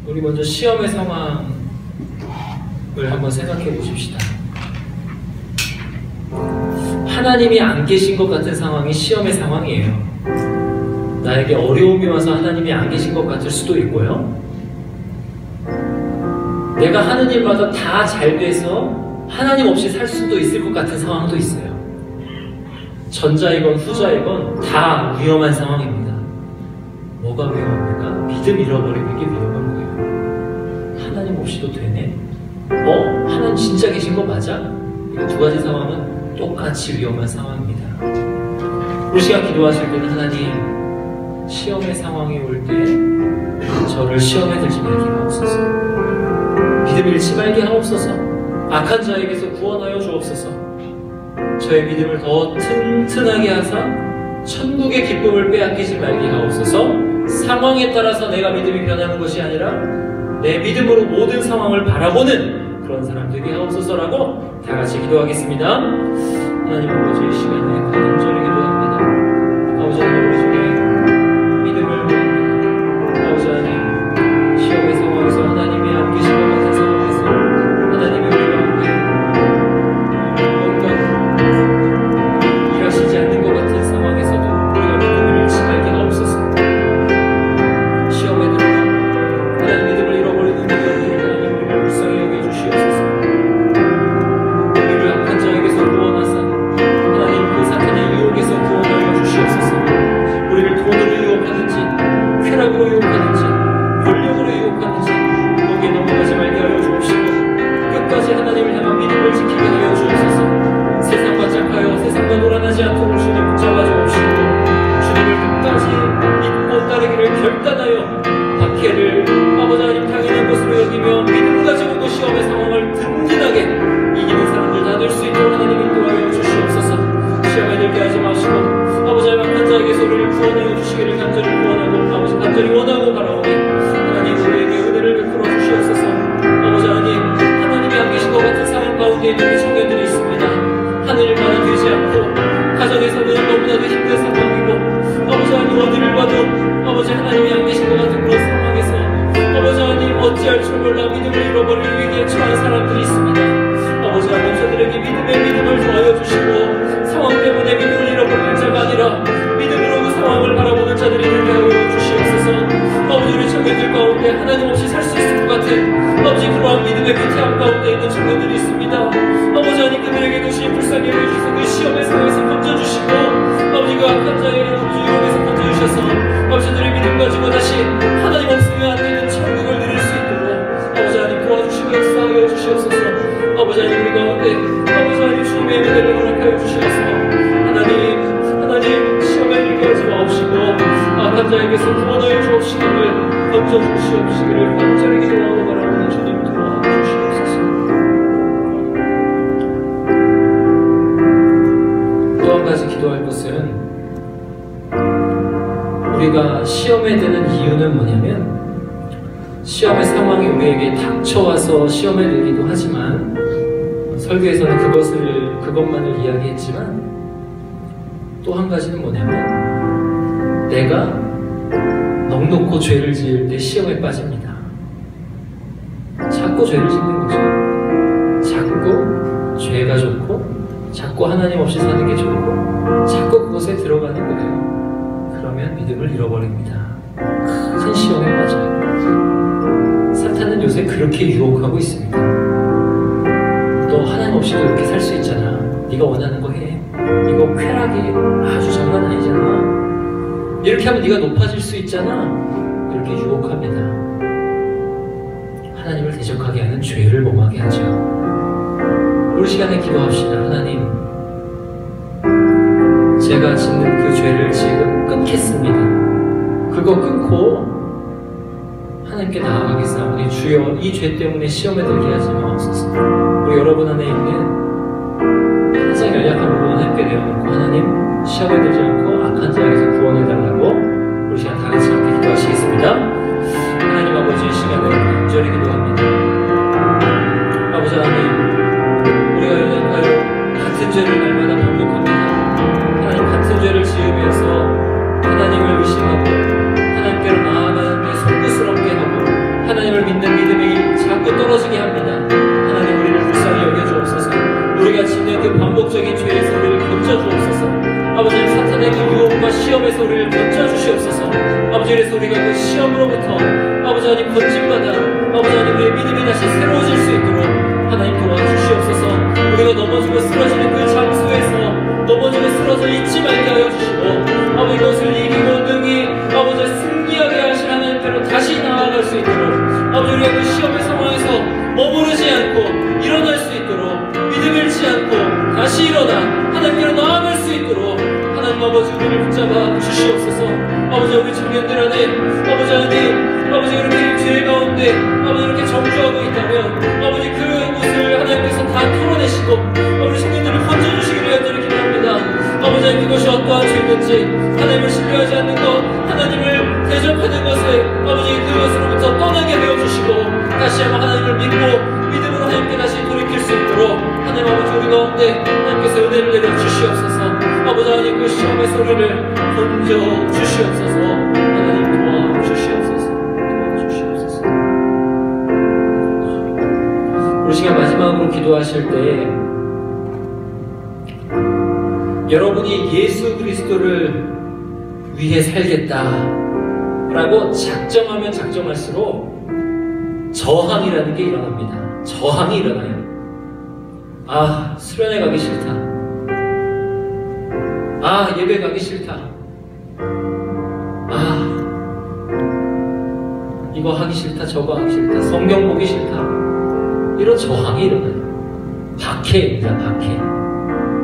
우리 먼저 시험의 상황을 한번 생각해 보십시다. 하나님이 안 계신 것 같은 상황이 시험의 상황이에요. 나에게 어려움이 와서 하나님이 안 계신 것 같을 수도 있고요. 내가 하는 일마다 다 잘 돼서 하나님 없이 살 수도 있을 것 같은 상황도 있어요. 전자이건 후자이건 다 위험한 상황입니다. 뭐가 위험합니까? 믿음 잃어버리는 게 위험한 거예요. 하나님 없이도 되네? 하나님 진짜 계신 거 맞아? 이 두 가지 상황은 똑같이 위험한 상황입니다. 우리 시간 기도하실 때는 하나님, 시험의 상황이 올 때 저를 시험에 들지 말게 하옵소서. 믿음 잃지 말게 하옵소서. 악한 자에게서 구원하여 주옵소서. 저의 믿음을 더 튼튼하게 하사 천국의 기쁨을 빼앗기지 말게 하옵소서. 상황에 따라서 내가 믿음이 변하는 것이 아니라 내 믿음으로 모든 상황을 바라보는 그런 사람 되게 하옵소서라고 다 같이 기도하겠습니다. 하나님 아버지, 이 시간에 간절히 기도합니다. 아버지 하나님, 우리 중에 믿음을 구합니다. 아버지 하나님, 시험의 상황에서 하나님이 안 계신 것 같은 상황에서 하나님이 우리와 함께 뭔가 일하시지 않는 것 같은 상황에서도 우리가 믿음을 잃지 말게 하옵소서. 시험에 들어가 하나님 믿음을 잃어버리는 우리 하나님, 우리를 불쌍히 여겨주시옵소서. 우리를 악한 자에게서 구원하사 하나님 그 사탄의 유혹에서 구원하여 주시옵소서. 잃어버릴 위기에 처한 사람들이 있습니다. 아버지 하나님, 저들에게 믿음을 더하여 주시고 상황 때문에 믿음을 잃어버릴 자가 아니라 믿음으로 그 상황을 바라보는 자들이 되게 하여 주시옵소서. 아버지, 우리 청년들 가운데 하나님 없이 살 수 있을 것 같은 아버지 그러한 믿음의 밑에함 가운데 있는 청년들이 있습니다. 아버지 하나님, 그들에게 주신 불쌍히 여겨주셔서 그 시험의 상황에서 건져주시고 아버지 그 악한 자의 아버지 유혹에서 건져주셔서 아버지 저들의 믿음 가지고 다시 하나님 없으면 안 되는 천국을 누릴 수 있도록 아버지 하나님 도와주시고 역사하여 주시옵소서. 아버지 하나님, 우리 가운데 아버지 하나님 주님의 은혜를 허락하여 주시옵소서. 하나님 시험에 들게 하지 마옵시고 악한 자에게서 구원하여 주옵시기를 건져 주시옵시기를 간절히 기도하고 바라보는 주님 도와주시옵소서. 또 한 가지 기도할 것은, 우리가 시험에 드는 이유는 뭐냐면, 시험의 상황이 우리에게 닥쳐와서 시험에 들기도 하지만 설교에서는 그것만을 이야기했지만 또 한 가지는 뭐냐면, 내가 넉넉고 죄를 지을 때 시험에 빠집니다. 자꾸 죄를 짓는 거죠. 자꾸 죄가 좋고 자꾸 하나님 없이 사는 게 좋고 자꾸 그것에 들어가는 거예요. 그러면 믿음을 잃어버립니다. 큰 시험에 빠져요. 사탄은 요새 그렇게 유혹하고 있습니다. 너 하나님 없이도 이렇게 살 수 있잖아. 네가 원하는 거 해. 이거 쾌락이 아주 장난 아니잖아. 이렇게 하면 네가 높아질 수 있잖아. 이렇게 유혹합니다. 하나님을 대적하게 하는 죄를 범하게 하죠. 우리 시간에 기도합시다. 하나님, 제가 짓는 그 죄를 지금 끊겠습니다. 그거 끊고 하나님께 나아가겠사오니 주여, 이 죄 때문에 시험에 들게 하지 마옵소서. 우리 여러분 안에 있는 가장 연약한 부분을 함께 내어놓고 하나님, 시험에 들지 않고 악한 자에게서 구원을 달라고 우리 시간 다 같이 함께 기도하시겠습니다. 하나님 아버지, 이 시간에 간절히 기도합니다. 아버지 하나님, 우리가 연약하여 같은 죄를 날마다 반복합니다. 하나님, 같은 죄를 지으면서 하나님을 의심하고 하나님께로 나아가는 게 송구스럽게 하고 하나님을 믿는 믿음이 자꾸 떨어지게 합니다. 하나님, 우리를 불쌍히 여겨주옵소서. 우리가 짓는 그 반복적인 죄에서 우리를 건져주옵소서. 아버지, 사탄의 그 유혹과 시험에서 우리를 건져주시옵소서. 아버지, 그래서 우리가 그 시험으로부터 아버지 하나님 건짐받아 아버지 하나님 우리의 믿음이 다시 새로워질 수 있도록 하나님 도와주시옵소서. 우리가 넘어지고 쓰러지는 그 장소에서 넘어지고 쓰러져 있지 말게 하여 주시고 아버지, 그것을 이기고 능히 아버지 승리하게 하신 하나님께로 다시 나아갈 수 있도록 아버지, 우리가 그 시험의 상황에서 머무르지 않고 일어날 수 있도록 믿음 잃지 않고 다시 일어나 하나님께로 나아갈 수 있도록 하나님 아버지, 우리를 붙잡아 주시옵소서. 아버지, 우리 청년들 안에 아버지 하나님, 아버지 그렇게 죄 가운데 아버지 이렇게 정주하고 있다면 아버지 그곳을 하나님께서 다 털어내시고 우리 청년들을 건져주시기를 간절히 기도합니다. 아버지 하나님, 그것이 어떠한 죄든지 하나님을 신뢰하지 않는 것, 하나님을 대적하는 것에 아버지 그것으로부터 떠나게 하여 주시고 다시 한번 하나님을 믿고 믿음으로 하나님께 다시 돌이킬 수 있도록 하나님 아버지, 우리 가운데 하나님께서 은혜를 내려 주시옵소서. 아버지 하나님, 그 시험의 소리를 건져 주시옵소서. 하나님 도와주시옵소서. 도와주시옵소서. 우리 시간 마지막으로 기도하실 때 여러분이 예수 그리스도를 위해 살겠다 라고 작정하면 작정할수록 저항이라는 게 일어납니다. 저항이 일어나요. 아, 수련회 가기 싫다. 아, 예배 가기 싫다. 아, 이거 하기 싫다, 저거 하기 싫다, 성경 보기 싫다. 이런 저항이 일어나요. 박해입니다. 박해.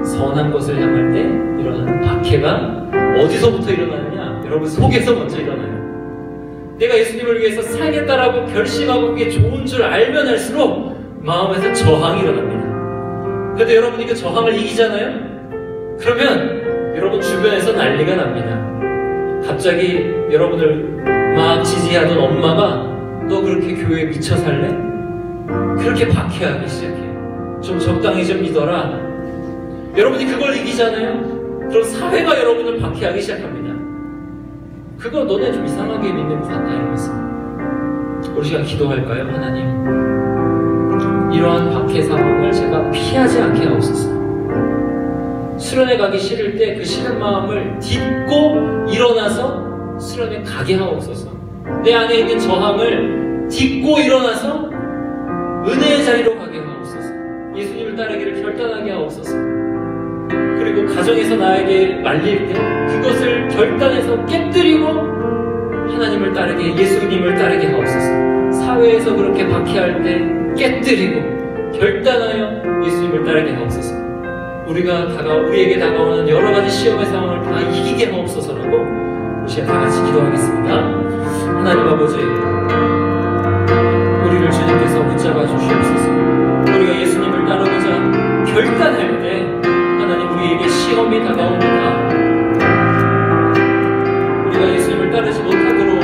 선한 것을 향할 때 일어나는 박해가 어디서부터 일어나느냐? 여러분 속에서 먼저 일어나요. 내가 예수님을 위해서 살겠다라고 결심하고 그게 좋은 줄 알면 할수록 마음에서 저항이 일어납니다. 그런데 여러분이 그 저항을 이기잖아요? 그러면 여러분 주변에서 난리가 납니다. 갑자기 여러분을 막 지지하던 엄마가 너 그렇게 교회에 미쳐 살래? 그렇게 박해하기 시작해요. 좀 적당히 좀 믿어라. 여러분이 그걸 이기잖아요? 그럼 사회가 여러분을 박해하기 시작합니다. 그거 너네 좀 이상하게 믿는 것 같다 이러면서. 우리 시간 기도할까요? 하나님, 이러한 박해 상황을 제가 피하지 않게 하옵소서. 수련회 가기 싫을 때 그 싫은 마음을 딛고 일어나서 수련회 가게 하옵소서. 내 안에 있는 저항을 딛고 일어나서 은혜의 자리로 가게 하옵소서. 예수님을 따르기를 결단하게 하옵소서. 그리고 가정에서 나에게 말릴 때 그것을 결단해서 깨뜨리고 하나님을 따르게, 예수님을 따르게 하옵소서. 사회에서 그렇게 박해할 때 깨뜨리고 결단하여 예수님을 따르게 하옵소서. 우리에게 다가오는 여러 가지 시험의 상황을 다 이기게 하옵소서라고 우리 시간 다 같이 기도하겠습니다. 하나님 아버지, 우리를 주님께서 붙잡아 주시옵소서. 우리가 예수님을 따르고자 결단할 때 하나님 우리에게 시험이 다가옵니다. 우리가 예수님을 따르지 못하도록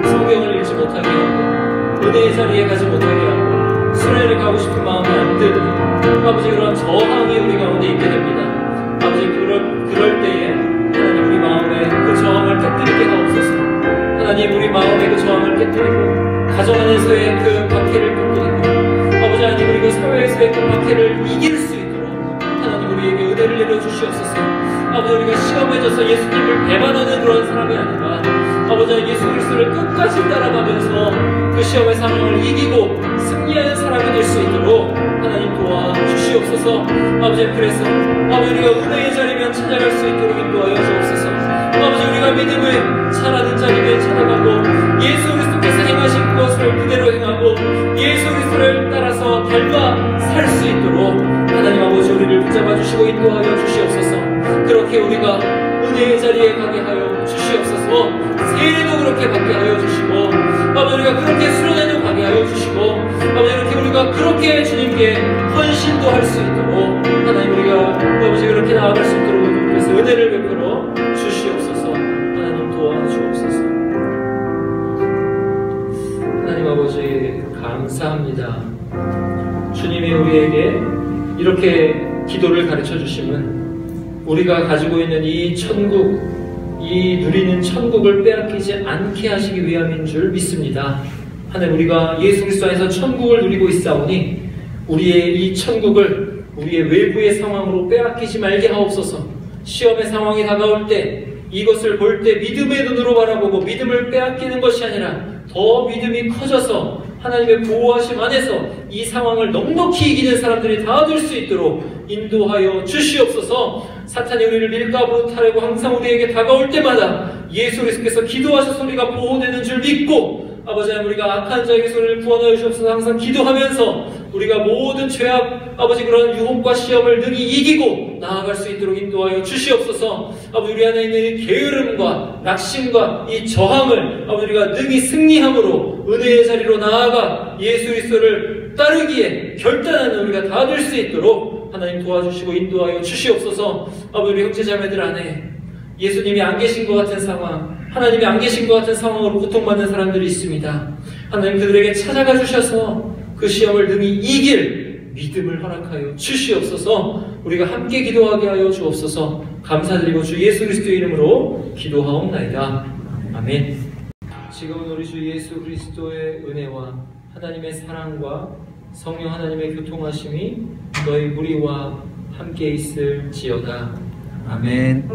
성경을 읽지 못하게 하고 은혜의 자리에 가지 못하게 하고 수련회를 가고 싶은 마음이 안 드는 아버지 그런 저항이 우리 가운데 있게 됩니다. 아버지 그럴 때에 하나님 우리 마음에 그 저항을 깨뜨리게 하옵소서. 하나님 우리 마음에 그 저항을 깨뜨리고 가정 안에서의 그 박해를 깨뜨리고 아버지 하나님 그리고 사회에서의 그 박해를 이길 수 있도록 하나님 우리에게 은혜를 내려주시옵소서. 아버지 우리가 시험해져서 예수님을 배반하는 그런 사람이 아니라 아버지 예수 그리스도를 끝까지 따라가면서 그 시험의 상황을 이기고 승리하는 사람이 될 수 있도록 하나님 도와주시옵소서. 아버지 그래서 아버지 우리가 은혜의 자리면 찾아갈 수 있도록 인도하여 주옵소서. 아버지 우리가 믿음을 잘하는 자리면 찾아가고 예수 그리스도께서 행하신 것을 그대로 행하고 예수 그리스도를 따라서 닮아 살 수 있도록 하나님 아버지 우리를 붙잡아 주시고 인도하여 주시옵소서. 그렇게 우리가 은혜의 자리에 가게 하여 주시옵소서. 세례도 그렇게 받게 하여 주시고 아버지 우리가 그렇게 수련회도 가게 하여 주시고 아버지 이렇게 우리가 그렇게 주님께 헌신도 할 수 있도록 하나님 우리가 아버지 그렇게 나아갈 수 있도록 그래서 은혜를 베풀어 주시옵소서. 하나님 도와주옵소서. 하나님 아버지 감사합니다. 주님이 우리에게 이렇게 기도를 가르쳐 주심은 우리가 가지고 있는 이 천국, 이 누리는 천국을 빼앗기지 않게 하시기 위함인 줄 믿습니다. 하나님 우리가 예수 그리스도 안에서 천국을 누리고 있사오니 우리의 이 천국을 우리의 외부의 상황으로 빼앗기지 말게 하옵소서. 시험의 상황이 다가올 때 이것을 볼 때 믿음의 눈으로 바라보고 믿음을 빼앗기는 것이 아니라 더 믿음이 커져서 하나님의 보호하심 안에서 이 상황을 넉넉히 이기는 사람들이 다 될 수 있도록 인도하여 주시옵소서. 사탄이 우리를 밀가부르타려고 항상 우리에게 다가올 때마다 예수 그리스도께서 기도하셔서 우리가 보호되는 줄 믿고 아버지 하나님 우리가 악한 자에게 소리를 구원하여 주옵소서. 항상 기도하면서 우리가 모든 죄악 아버지 그런 유혹과 시험을 능히 이기고 나아갈 수 있도록 인도하여 주시옵소서. 아버지 우리 안에 있는 이 게으름과 낙심과 이 저항을 아버지 우리가 능히 승리함으로 은혜의 자리로 나아가 예수 그리스도를 따르기에 결단하는 우리가 다 될 수 있도록 하나님 도와주시고 인도하여 주시옵소서. 아버지 우리 형제자매들 안에 예수님이 안 계신 것 같은 상황, 하나님이 안 계신 것 같은 상황으로 고통받는 사람들이 있습니다. 하나님 그들에게 찾아가 주셔서 그 시험을 능히 이길 믿음을 허락하여 주시옵소서. 우리가 함께 기도하게 하여 주옵소서. 감사드리고 주 예수 그리스도의 이름으로 기도하옵나이다. 아멘. 지금은 우리 주 예수 그리스도의 은혜와 하나님의 사랑과 성령 하나님의 교통하심이 너희 무리와 함께 있을지어다. 아멘.